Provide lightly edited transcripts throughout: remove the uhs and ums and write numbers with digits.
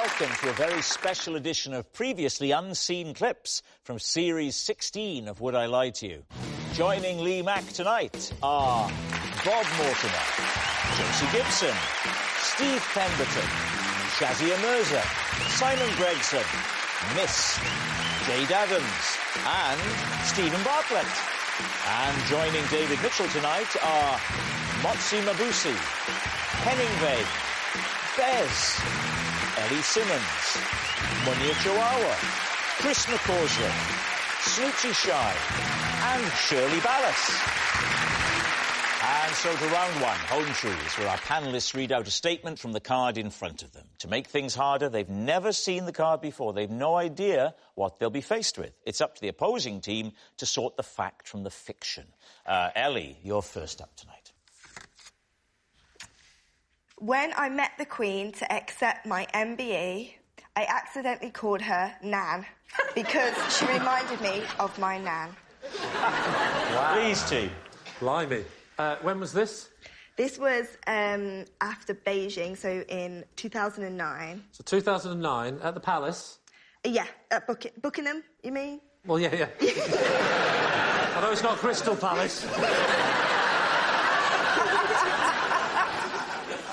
welcome to a very special edition of previously unseen clips from Series 16 of Would I Lie to You? Joining Lee Mack tonight are Bob Mortimer, Josie Gibson, Steve Pemberton, Shazia Mirza, Simon Gregson, Miss, Jade Adams and Stephen Bartlett. And joining David Mitchell tonight are Motsi Mabusi, Henning Wehn, Bez, Ellie Simmons, Munya Chihuahua, Chris McCausland, Snoochie Shy and Shirley Ballas. And so to round one, Home Truths, where our panellists read out a statement from the card in front of them. To make things harder, they've never seen the card before. They've no idea what they'll be faced with. It's up to the opposing team to sort the fact from the fiction. Ellie, you're first up tonight. When I met the Queen to accept my MBE, I accidentally called her Nan because she reminded me of my Nan. Wow. Please, team. Blimey. When was this? This was after Beijing, so in 2009. So 2009, at the Palace? Yeah, at Buckingham, you mean? Well, yeah. Although it's not Crystal Palace.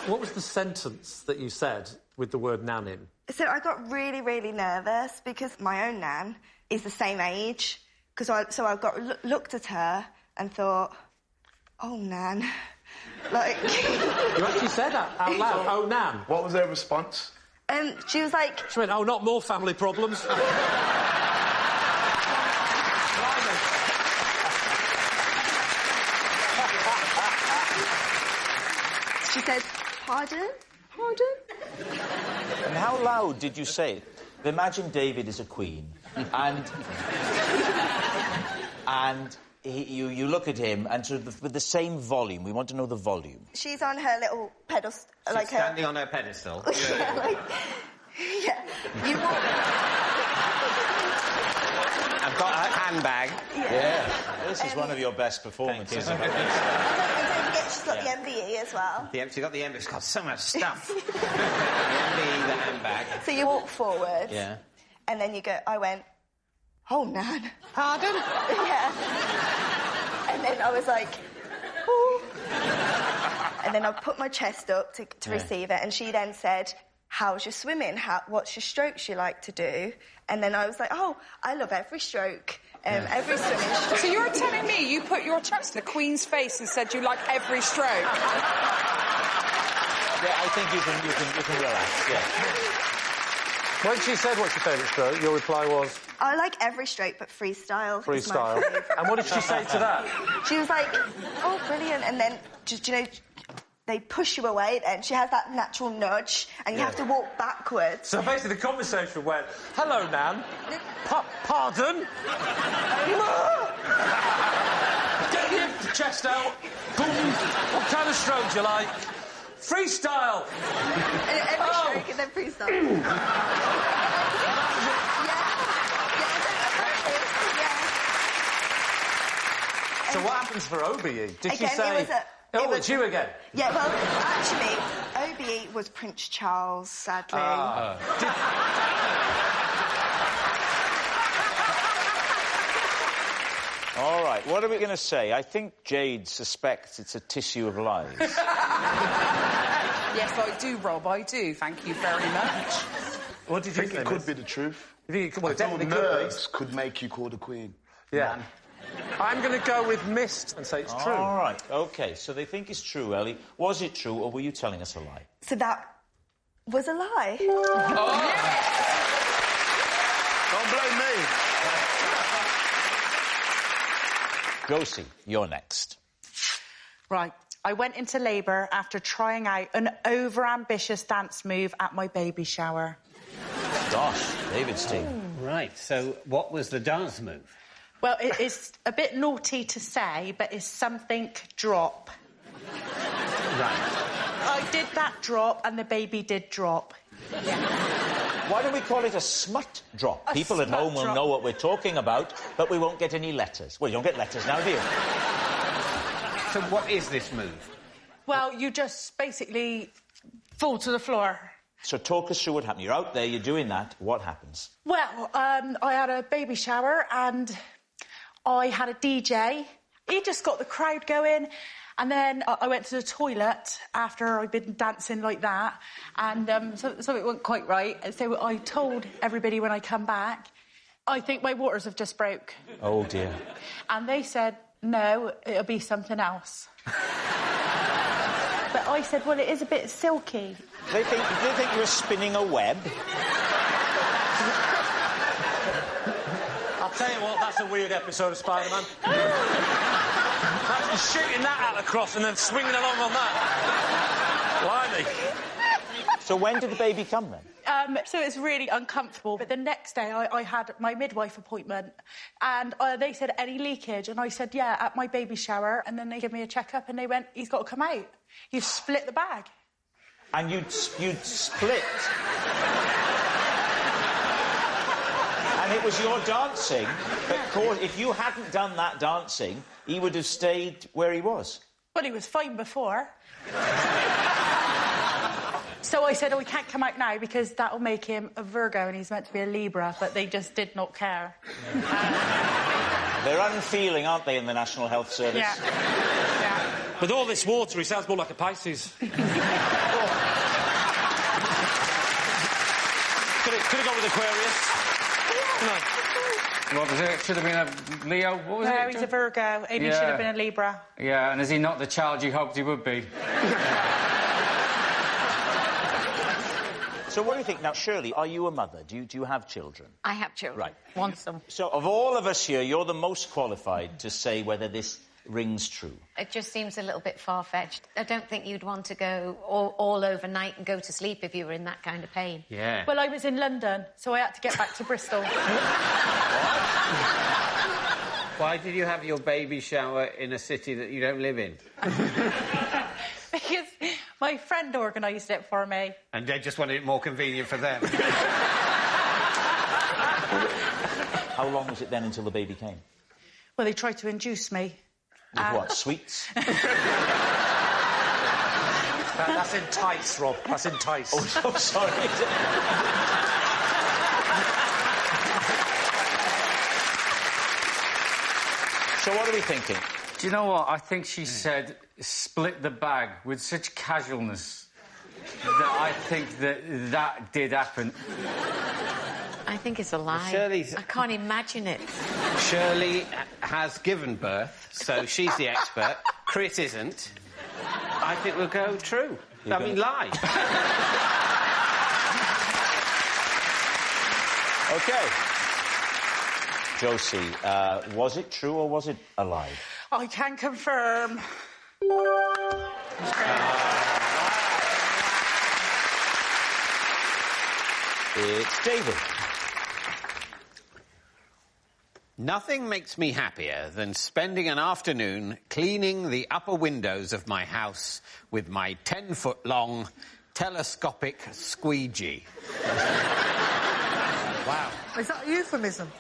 What was the sentence that you said with the word Nan in? So I got really, really nervous because my own Nan is the same age. So I looked at her and thought, oh, Nan. Like... You actually said that out loud, oh, Nan. What was their response? She was like... She went, oh, not more family problems. She said, pardon? Pardon? And how loud did you say it? Imagine David is a queen, and you look at him, and sort of with the same volume. We want to know the volume. She's on her little pedestal, She's standing on her pedestal. Yeah, like, yeah. You walk... I've got her handbag. Yeah. This is one of your best performances. She's got the MBE as well. She's got the MBE. She's got so much stuff. The MBE, the handbag. So you walk forward. Yeah. And then you go, I went, oh, Nan. Pardon? Yeah. And then I was like, oh. And then I put my chest up to receive it, and she then said, how's your swimming? What's your strokes you like to do? And then I was like, oh, I love every stroke, every swimming stroke. So you're telling me you put your chest in the Queen's face and said you like every stroke? Yeah, I think you can relax, yeah. When she said what's your favourite stroke, your reply was? I like every stroke, but freestyle. Freestyle. And what did she say to that? She was like, oh, brilliant. And then, just, you know, they push you away then. She has that natural nudge, and you have to walk backwards. So basically the conversation went, hello, Nan. Pardon? Get your chest out. Boom. What kind of stroke do you like? Freestyle. And every stroke and then freestyle. So what happens for OBE? Did she again, say... It's you again? Yeah, well, actually, OBE was Prince Charles, sadly. All right, what are we going to say? I think Jade suspects it's a tissue of lies. Yes, I do, Rob, I do. Thank you very much. What did you think? It could be the truth. You think it could, well, definitely nerves could make you call the Queen. Yeah. Man. I'm going to go with missed and say it's true. All right, OK, so they think it's true, Ellie. Was it true, or were you telling us a lie? So that was a lie. Oh! Don't blame me. Josie, you're next. Right. I went into labour after trying out an over-ambitious dance move at my baby shower. Gosh, David's team. Right, so what was the dance move? Well, it is a bit naughty to say, but it's something drop. Right. I did that drop, and the baby did drop. Yeah. Why don't we call it a smut drop? People at home will know what we're talking about, but we won't get any letters. Well, you don't get letters now, do you? So what is this move? Well, you just basically fall to the floor. So talk us through what happened. You're out there, you're doing that. What happens? Well, I had a baby shower and I had a DJ. He just got the crowd going. And then I went to the toilet after I'd been dancing like that. And so it wasn't quite right. So I told everybody when I come back, I think my waters have just broke. Oh, dear. And they said, no, it'll be something else. But I said, well, it is a bit silky. They think you were spinning a web. I'll tell you what, that's a weird episode of Spider-Man. Imagine shooting that out across and then swinging along on that. Blimey. So when did the baby come, then? So it's really uncomfortable. But the next day, I had my midwife appointment, and they said, any leakage? And I said, yeah, at my baby shower. And then they gave me a checkup, and they went, he's got to come out. You've split the bag. And you'd split. And it was your dancing that caused... If you hadn't done that dancing, he would have stayed where he was. Well, he was fine before. So I said, oh, he can't come out now because that'll make him a Virgo and he's meant to be a Libra, but they just did not care. They're unfeeling, aren't they, in the National Health Service? Yeah. With all this water, he sounds more like a Pisces. Could have gone with Aquarius. No. What was it? Should have been a Leo? What was it? No, he's a Virgo. Amy should have been a Libra. Yeah, and is he not the child you hoped he would be? So what do you think? Now, Shirley, are you a mother? Do you have children? I have children. Right. Want some. So of all of us here, you're the most qualified to say whether this rings true. It just seems a little bit far-fetched. I don't think you'd want to go all overnight and go to sleep if you were in that kind of pain. Yeah. Well, I was in London, so I had to get back to Bristol. Why did you have your baby shower in a city that you don't live in? Because my friend organised it for me. And they just wanted it more convenient for them. How long was it then until the baby came? Well, they tried to induce me. With what, sweets? That's entice, Rob. That's entice. Oh, sorry. So what are we thinking? Do you know what? I think she said split the bag with such casualness that I think that did happen. I think it's a lie. Shirley's... I can't imagine it. Shirley has given birth, so she's the expert. Chris isn't. I think we'll go true. Lie. OK. Josie, was it true or was it a lie? I can confirm. It's David. Nothing makes me happier than spending an afternoon cleaning the upper windows of my house with my 10-foot-long telescopic squeegee. Wow. Is that a euphemism?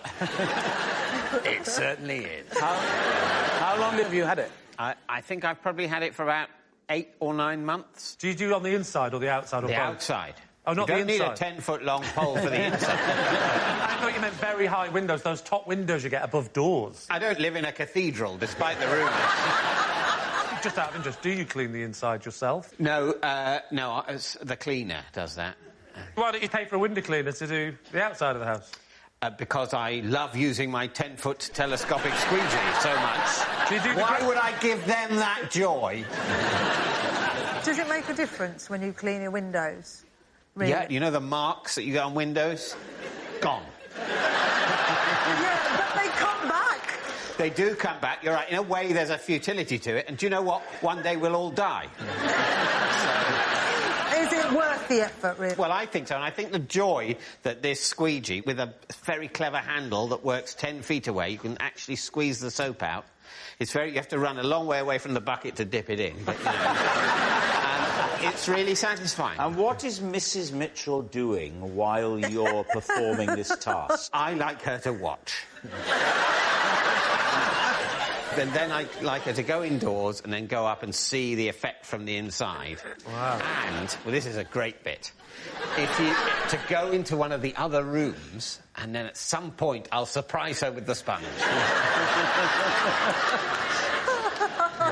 It certainly is. How long have you had it? I think I've probably had it for about 8 or 9 months. Do you do it on the inside or the outside? Or the both? Outside. Oh, not you the inside? don't need a 10-foot-long pole for the inside. I thought you meant very high windows, those top windows you get above doors. I don't live in a cathedral, despite the rumours. Just out of interest, do you clean the inside yourself? No, the cleaner does that. Why don't you pay for a window cleaner to do the outside of the house? Because I love using my 10-foot telescopic squeegee so much. Why would I give them that joy? Does it make a difference when you clean your windows? Really? Yeah, you know the marks that you get on windows? Gone. Yeah, but they come back. They do come back, you're right. In a way, there's a futility to it. And do you know what? One day we'll all die. Is it worth the effort, really? Well, I think so. And I think the joy that this squeegee, with a very clever handle that works 10 feet away, you can actually squeeze the soap out. It's very... You have to run a long way away from the bucket to dip it in. But, you know, it's really satisfying. And what is Mrs. Mitchell doing while you're performing this task? I like her to watch. Then I like her to go indoors and then go up and see the effect from the inside. Wow. And, well, this is a great bit, to go into one of the other rooms, and then at some point I'll surprise her with the sponge.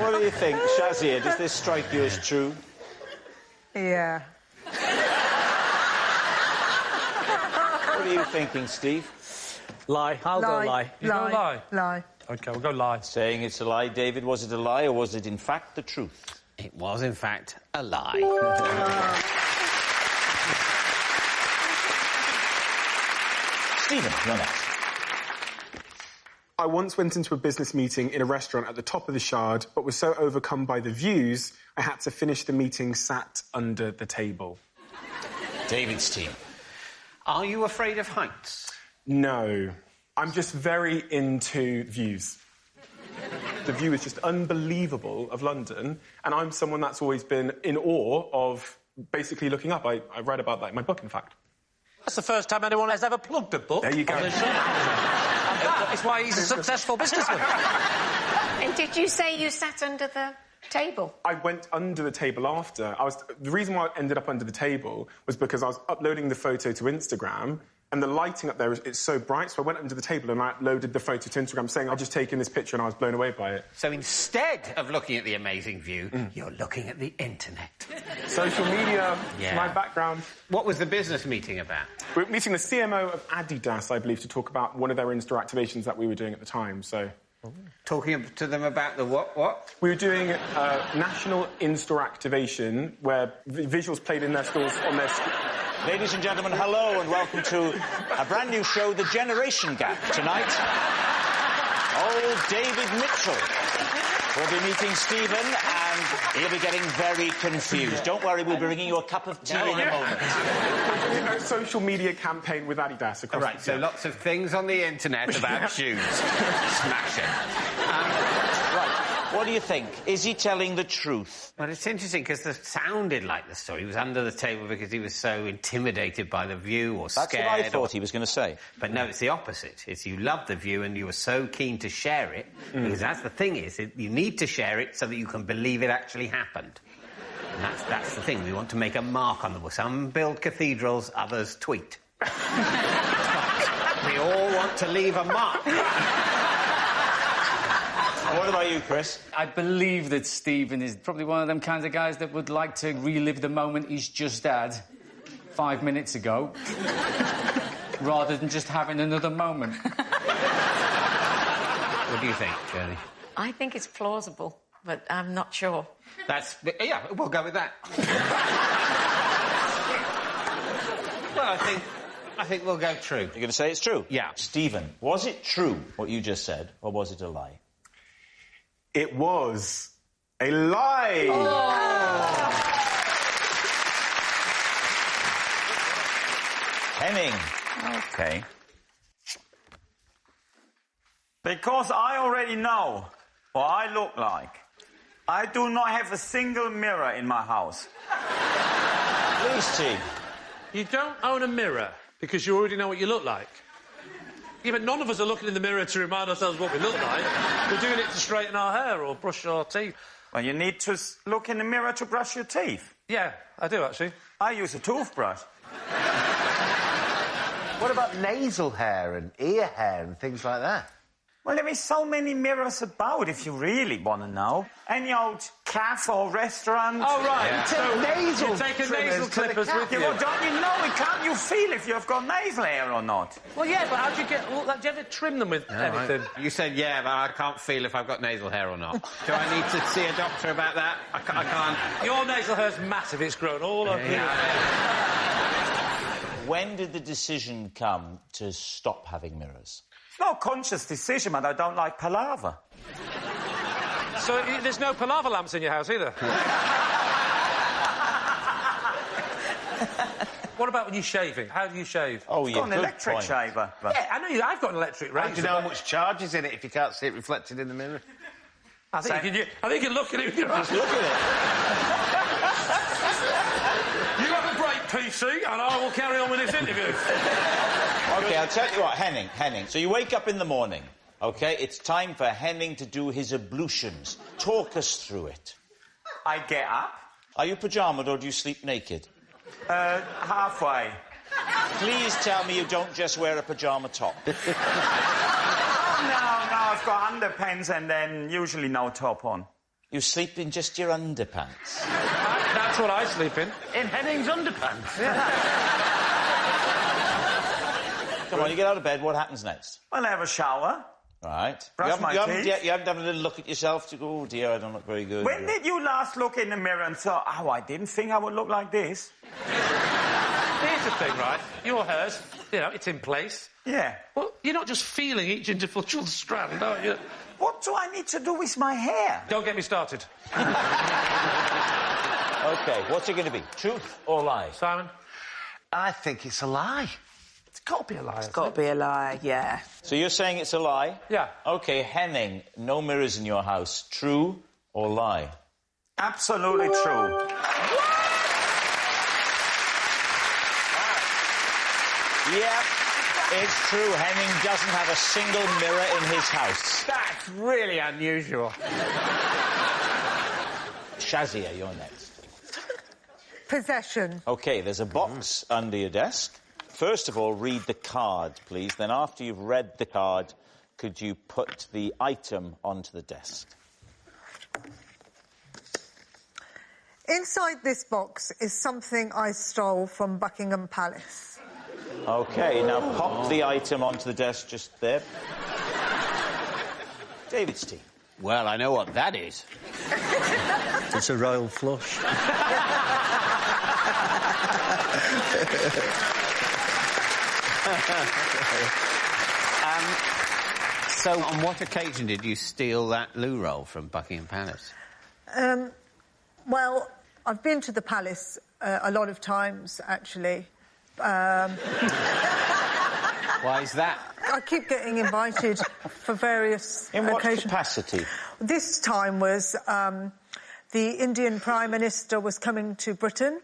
What do you think, Shazia? Does this strike you as true? Yeah. What are you thinking, Steve? Lie. I'll go lie. You go lie? Lie. OK, we'll go lie. Saying it's a lie. David, was it a lie or was it, in fact, the truth? It was, in fact, a lie. Stephen, you're next. I once went into a business meeting in a restaurant at the top of the Shard, but was so overcome by the views, I had to finish the meeting sat under the table. David's team. Are you afraid of heights? No. I'm just very into views. The view is just unbelievable of London, and I'm someone that's always been in awe of basically looking up. I read about that in my book, in fact. That's the first time anyone has ever plugged a book. There you go. It's why he's a successful businessman. And did you say you sat under the table? I went under the table after. The reason why I ended up under the table was because I was uploading the photo to Instagram, and the lighting up there, it's so bright, so I went under the table and I uploaded the photo to Instagram saying, I'll just take in this picture, and I was blown away by it. So instead of looking at the amazing view, you're looking at the internet. Social media, my background. What was the business meeting about? We were meeting the CMO of Adidas, I believe, to talk about one of their in-store activations that we were doing at the time, so... Talking to them about the what? We were doing a national in-store activation where visuals played in their stores on their... Ladies and gentlemen, hello and welcome to a brand new show, The Generation Gap. Tonight, old David Mitchell will be meeting Stephen and he'll be getting very confused. Don't worry, we'll be bringing you a cup of tea in a moment. A social media campaign with Adidas across... Right, so lots of things on the internet about shoes. Smash it. Right, what do you think? Is he telling the truth? Well, it's interesting because it sounded like the story. He was under the table because he was so intimidated by the view or scared. That's what I thought he was going to say. But no, it's the opposite. It's you loved the view and you were so keen to share it, because that's the thing is, you need to share it so that you can believe it actually happened. And that's the thing. We want to make a mark on the book. Some build cathedrals, others tweet. We all want to leave a mark. What about you, Chris? I believe that Stephen is probably one of them kinds of guys that would like to relive the moment he's just had 5 minutes ago, rather than just having another moment. What do you think, Shirley? I think it's plausible, but I'm not sure. Yeah, we'll go with that. Well, I think we'll go true. You're going to say it's true? Yeah. Stephen, was it true, what you just said, or was it a lie? It was a lie! Oh. Henning. OK. Because I already know what I look like, I do not have a single mirror in my house. Please, team. You don't own a mirror because you already know what you look like. Yeah, but none of us are looking in the mirror to remind ourselves what we look like. We're doing it to straighten our hair or brush our teeth. Well, you need to look in the mirror to brush your teeth. Yeah, I do, actually. I use a toothbrush. What about nasal hair and ear hair and things like that? Well, there is so many mirrors about, if you really want to know. Any old cafe or restaurant. Oh, right. Yeah. You take nasal clippers with you. Well, don't you know it? Can't you feel if you've got nasal hair or not? Well, yeah, but how do you get... Well, do you ever trim them with anything? You said, yeah, but I can't feel if I've got nasal hair or not. Do I need to see a doctor about that? I can't... Your nasal hair's massive. It's grown all up here. When did the decision come to stop having mirrors? It's not a conscious decision, man. I don't like palaver. So there's no palaver lamps in your house either? What about when you're shaving? How do you shave? Oh, I've got an electric shaver. Yeah, I know I've got an electric razor. How do you know how much charge is in it if you can't see it reflected in the mirror? I think you can look at it with your eyes. Look at it. You have a great PC, and I will carry on with this interview. OK, I'll tell you what, Henning. So you wake up in the morning, OK? It's time for Henning to do his ablutions. Talk us through it. I get up. Are you pyjamaed or do you sleep naked? Halfway. Please tell me you don't just wear a pyjama top. No, I've got underpants and then usually no top on. You sleep in just your underpants? That's what I sleep in. In Henning's underpants? Come on, you get out of bed, what happens next? Well, I have a shower. Right. Brush my teeth. You haven't had a little look at yourself to go, oh dear, I don't look very good. When did you last look in the mirror and thought, oh, I didn't think I would look like this? Here's the thing, right? Your hair's, you know, it's in place. Yeah. Well, you're not just feeling each individual strand, are you? What do I need to do with my hair? Don't get me started. OK, what's it going to be? Truth or lie? Simon? I think it's a lie. It's got to be a lie. It's got to be a lie, yeah. So you're saying it's a lie? Yeah. OK, Henning, no mirrors in your house. True or lie? Absolutely true. Yep, it's true. Henning doesn't have a single mirror in his house. That's really unusual. Shazia, you're next. Possession. OK, there's a box under your desk. First of all, read the card, please. Then after you've read the card, could you put the item onto the desk? Inside this box is something I stole from Buckingham Palace. OK, now pop the item onto the desk just there. David's team. Well, I know what that is. It's a royal flush. So, on what occasion did you steal that loo roll from Buckingham Palace? Well, I've been to the palace a lot of times, actually. Why is that? I keep getting invited for various In what occasions. capacity? This time was the Indian Prime Minister was coming to Britain,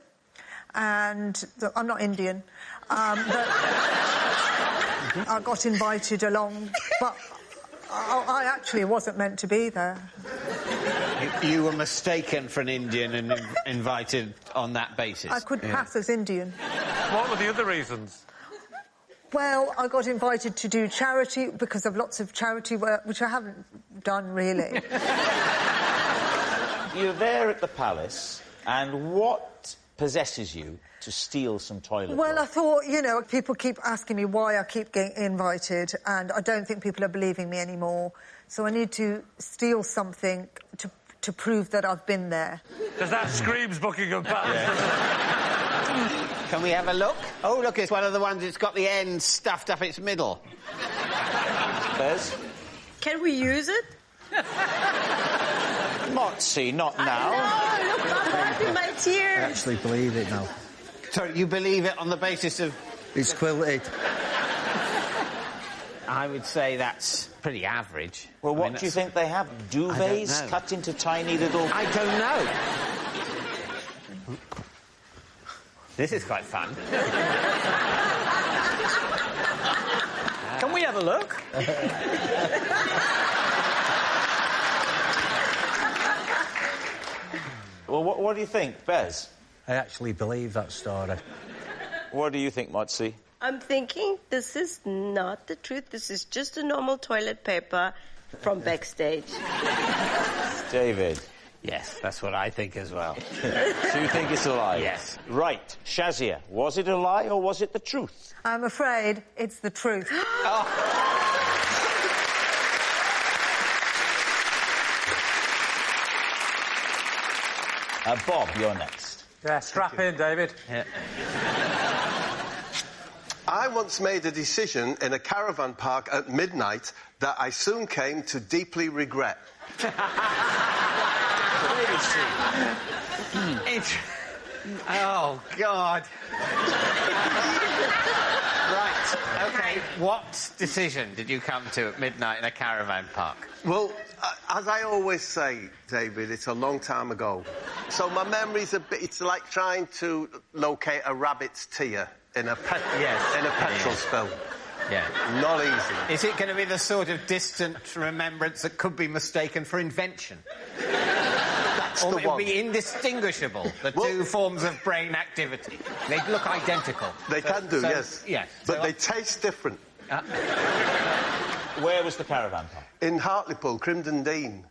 and I'm not Indian, but I got invited along, but I actually wasn't meant to be there. You were mistaken for an Indian and invited on that basis? I could pass as Indian. What were the other reasons? Well, I got invited to do charity because of lots of charity work, which I haven't done, really. You're there at the palace, and what possesses you to steal some toilet Well, roll? I thought, you know, people keep asking me why I keep getting invited, and I don't think people are believing me anymore. So I need to steal something to prove that I've been there. Because that screams Buckingham Palace. Yeah. Can we have a look? Oh, look, it's one of the ones that's got the end stuffed up its middle. Bez? Can we use it? Motsy, not now. Oh, look, I'm wiping my I tears. actually believe it now. So you believe it on the basis of... It's quilted. I would say that's pretty average. Well, what do you think they have? Duvets cut into tiny little... I don't know. This is quite fun. Can we have a look? Well, what do you think, Bez? I actually believe that story. What do you think, Motsy? I'm thinking this is not the truth. This is just a normal toilet paper from backstage. David? Yes, that's what I think as well. So you think it's a lie? Yes. Right. Shazia, was it a lie or was it the truth? I'm afraid it's the truth. Bob, you're next. Yeah, strap in, David. Yeah. I once made a decision in a caravan park at midnight that I soon came to deeply regret. Oh, God. Right, OK. What decision did you come to at midnight in a caravan park? Well, as I always say, David, it's a long time ago. So my memory's a bit... It's like trying to locate a rabbit's tear in a petrol spill. Yeah. Not easy. Is it going to be the sort of distant remembrance that could be mistaken for invention? That's the It'll one. be indistinguishable, the two forms of brain activity. They look identical. They can do, yes. Yes. But they taste different. Where was the caravan park? In Hartlepool, Crimden Dean.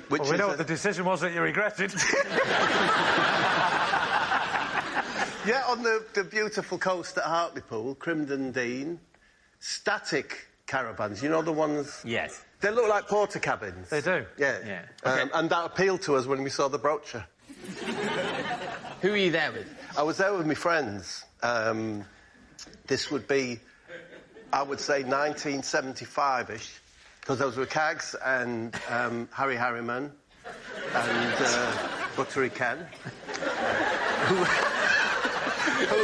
Which we know what the decision was that you regretted. Yeah, on the beautiful coast at Hartlepool, Crimden Dean, static caravans. You know the ones? Yes. They look like porter cabins. They do? Yeah. Okay. And that appealed to us when we saw the brochure. Who were you there with? I was there with my friends. This would be, I would say, 1975-ish, because I was with Cags and Harry Harriman and Buttery Ken, who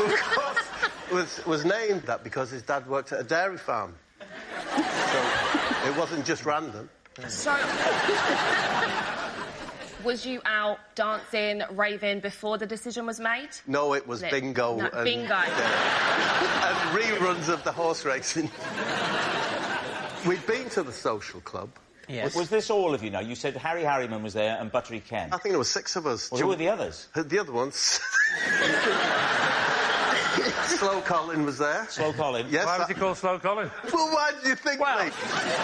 of course was named that because his dad worked at a dairy farm. So it wasn't just random. So, was you out dancing, raving before the decision was made? No, it was bingo. No, and, bingo. And reruns of the horse racing. We'd been to the social club. Yes. Was this all of you now? You said Harry Harriman was there and Buttery Ken. I think there were 6 of us. Well, who were the others? The other ones. Slow Colin was there. Slow Colin? Yes. Why was he called Slow Colin? Well, why did you think, mate?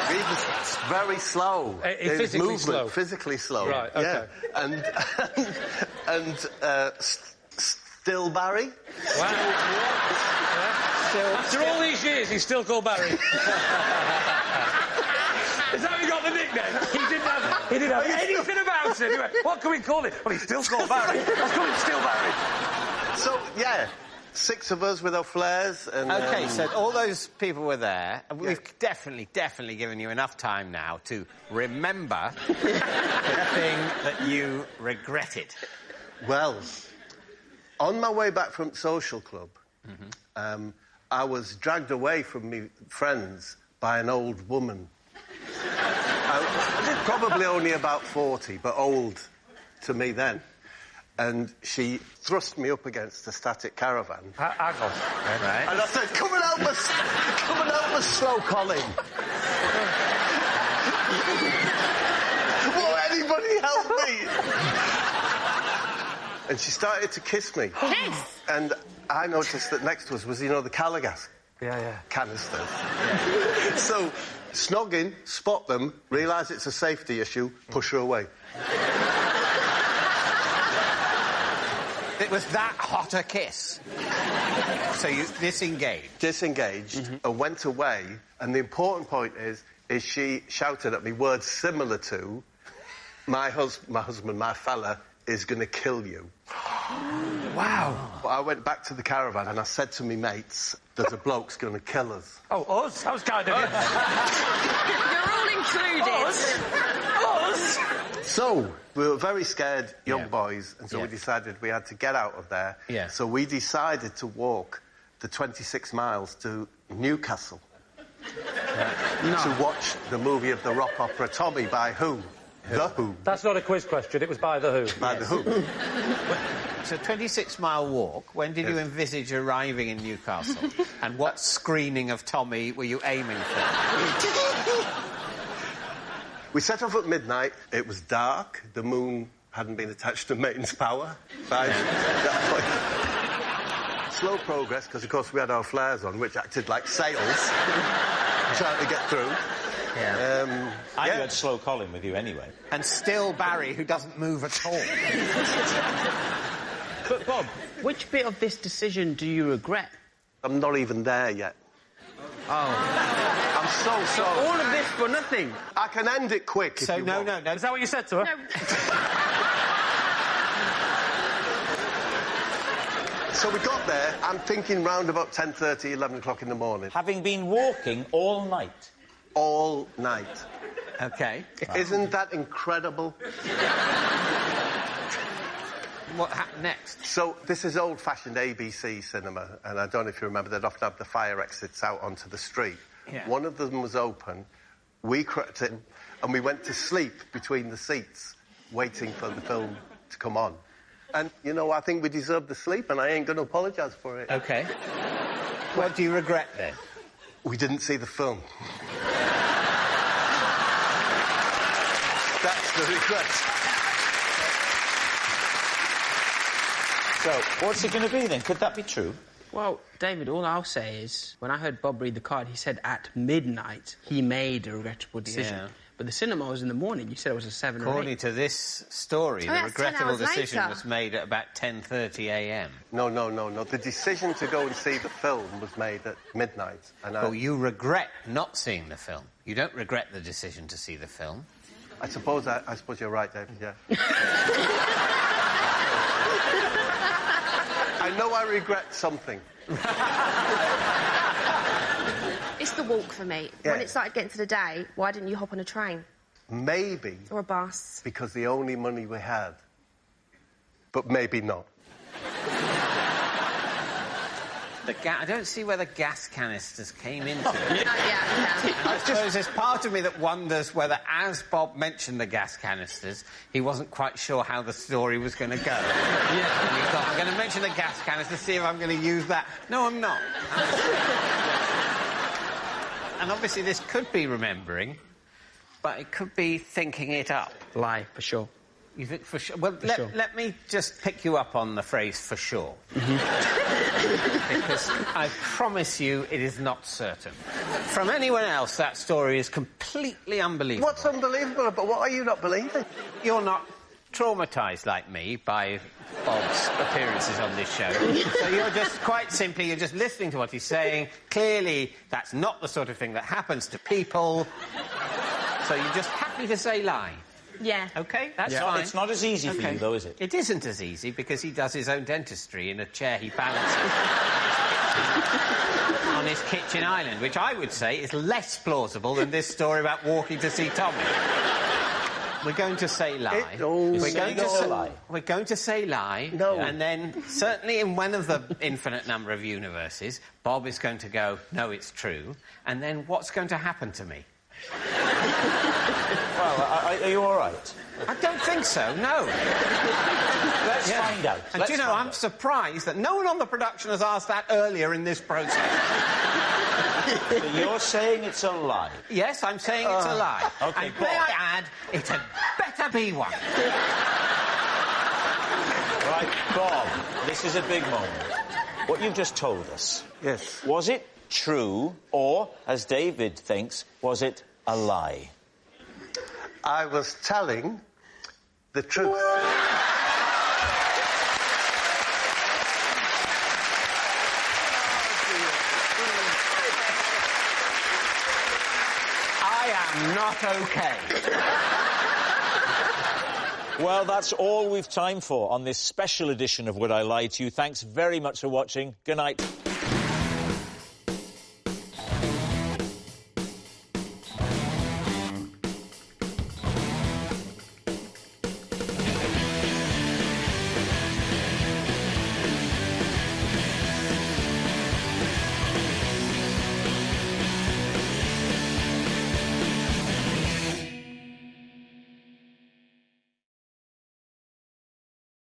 He was very slow. Physically slow? Physically slow. Right, OK. Yeah. And still Barry. Wow. After all these years, he's still called Barry. Is that how he got the nickname? He didn't have anything about it. He went, what can we call it? Well, he's still called Barry. Let's call him Still Barry. So, yeah, 6 of us with our flares and... OK, so all those people were there. And we've definitely given you enough time now to remember the thing that you regretted. Well, on my way back from social club, I was dragged away from me friends by an old woman. Probably only about 40, but old to me then. And she thrust me up against a static caravan. Hang on. Right. And I said, come and help us, Slow Colin. Will anybody help me? And she started to kiss me. Kiss? And I noticed that next to us was, the Calagas Yeah. canisters. Yeah. So, snogging, spot them, realise it's a safety issue, push her away. It was that hot a kiss. So you disengaged. Disengaged and went away. And the important point is she shouted at me words similar to, my husband, my fella, is going to kill you. Wow. But I went back to the caravan and I said to me mates, there's a bloke's going to kill us. Oh, us? That was kind of it. You're all included. Us? So, we were very scared young boys, and so we decided we had to get out of there. Yeah. So we decided to walk the 26 miles to Newcastle to watch the movie of the rock opera Tommy by who? The Who. That's not a quiz question, it was by The Who. By The Who. It's a 26-mile walk. When did you envisage arriving in Newcastle? And what screening of Tommy were you aiming for? We set off at midnight. It was dark. The moon hadn't been attached to mains power by that point. Slow progress, because, of course, we had our flares on, which acted like sails, trying to get through. Yeah. You had Slow Colin with you anyway. And still Barry, who doesn't move at all. But, Bob, which bit of this decision do you regret? I'm not even there yet. Oh. I'm so sorry. All of this for nothing. I can end it quick if you want. No. Is that what you said to her? No. So we got there, I'm thinking round about 10:30, 11 o'clock in the morning. Having been walking all night? All night. OK. Isn't that incredible? What happened next? So, this is old-fashioned ABC cinema, and I don't know if you remember, they'd often have the fire exits out onto the street. Yeah. One of them was open, we crept in, and we went to sleep between the seats, waiting for the film to come on. And, I think we deserved the sleep, and I ain't going to apologise for it. OK. What do you regret, then? We didn't see the film. That's the regret. So, what's it going to be then? Could that be true? Well, David, all I'll say is, when I heard Bob read the card, he said at midnight he made a regrettable decision. Yeah. But the cinema was in the morning. You said it was a 7 or 8. According to this story, the that's 10 regrettable hours decision later. was made at about 10:30 a.m. No. The decision to go and see the film was made at midnight. And Well, you regret not seeing the film. You don't regret the decision to see the film. I suppose you're right, David, yeah. I know I regret something. It's the walk for me. Yeah. When it started getting to the day, why didn't you hop on a train? Maybe. Or a bus? Because the only money we had. But maybe not. I don't see where the gas canisters came into it. Yeah. I suppose there's part of me that wonders whether, as Bob mentioned the gas canisters, he wasn't quite sure how the story was going to go. Yeah. And he thought, I'm going to mention the gas canisters, see if I'm going to use that. No, I'm not. And obviously this could be remembering, but it could be thinking it up. Lie, for sure. You think for sure? Well, sure. let me just pick you up on the phrase for sure. Because I promise you it is not certain. From anyone else, that story is completely unbelievable. What's unbelievable about what are you not believing? You're not traumatised like me by Bob's appearances on this show. So you're just, quite simply, you're just listening to what he's saying. Clearly, that's not the sort of thing that happens to people. So you're just happy to say lie. Yeah. OK, that's Yeah. fine. It's not as easy for you, though, is it? It isn't as easy because he does his own dentistry in a chair he balances on his kitchen island, which I would say is less plausible than this story about walking to see Tommy. We're going to say lie. We're going to say lie. No. And then, certainly in one of the infinite number of universes, Bob is going to go, no, it's true. And then what's going to happen to me? Well, are you all right? I don't think so, no. Let's find out. And do you know, I'm surprised that no one on the production has asked that earlier in this process. So you're saying it's a lie? Yes, I'm saying it's a lie. OK, and Bob. may I add, it had better be one. Right, Bob, this is a big moment. What you've just told us... Yes. Was it true, or, as David thinks, was it a lie? I was telling the truth. I am not OK. Well, that's all we've time for on this special edition of Would I Lie to You. Thanks very much for watching. Good night.